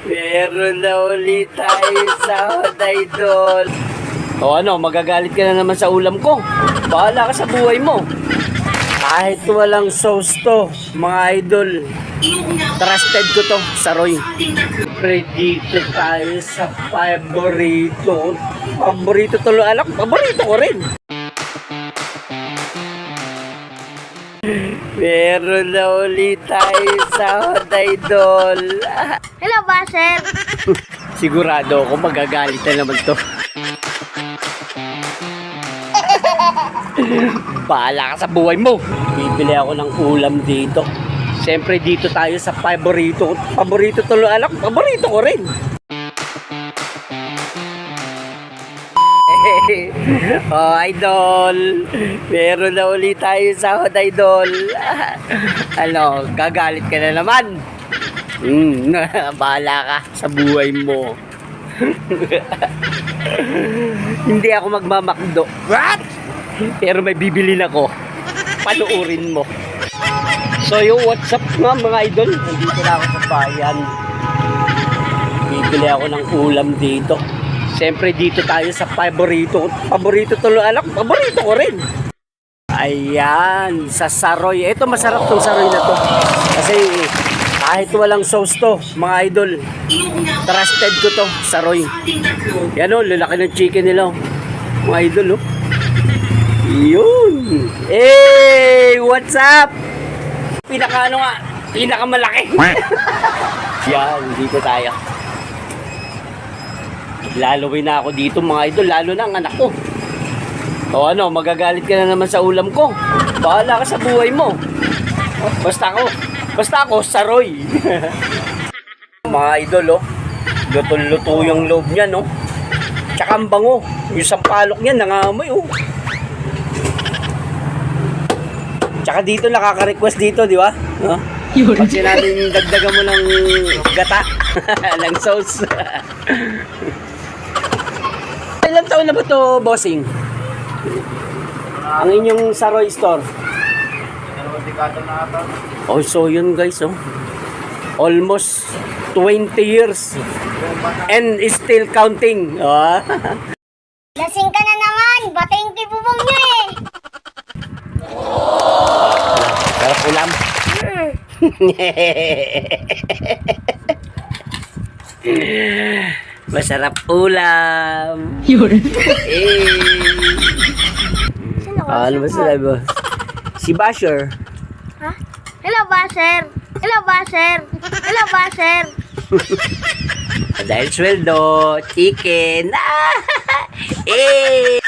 Meron na ulit tayo sa Idol. O ano, magagalit ka na naman sa ulam ko. Bahala ka sa buhay mo. Kahit walang sauce to, mga idol. Trusted ko to, Saroy. Dito tayo sa paborito. Paborito to, alam, paborito ko rin. Meron na ulit tayo sa Idol. Hello, Basher. Sigurado ako magagalit na naman to. Bahala ka sa buhay mo. Bibili ako ng ulam dito. Siyempre dito tayo sa paborito. Paborito to, alam, paborito ko rin. Oh, Idol. Meron na ulit tayo sa Idol. Ano, gagalit ka na naman. Bahala ka sa buhay mo. Hindi ako magmamakdo. What? Pero may bibilin ako. Panuurin mo. So yung what's up nga mga idol? Nandito na ako sa bayan. Bibili ako ng ulam dito. Siyempre dito tayo sa paborito. Paborito to, alam, paborito ko rin. Ayan, sa Saroy. Ito masarap tong Saroy na to. Kasi kahit walang sauce to, mga idol. Trusted ko to, Saroy. Yan o, lalaki ng chicken nila. Mga idol o. Yun. Hey, what's up? Pinaka-ano nga, pinaka-malaki. Yan, dito tayo. Lalawin na ako dito mga idol, lalo na ang anak ko. O ano, magagalit ka na naman sa ulam ko. Bahala ka sa buhay mo. Basta ako, Saroy. Mga idol, oh. Luto-luto yung loob niya, no? Tsaka ang bango. Yung sampalok niya, nangamoy, oh. Tsaka dito, nakaka-request dito, di ba? No? Pag sinabing dagdagan mo ng gata, ng sauce. Ilang taon na ba to, bossing? Ang inyong Saroy store? Oh, so yun guys, oh. Almost 20 years. And still counting. Oh. Lasing ka na naman. Bating tibubong niya eh. Sarap ulam. Masarap ulam. Yun. Ano ba sila ba? Si Basher. Ha? Hello, Basher. Hello, Basher. Hello, Basher. Dahil sweldo, chicken. Eh.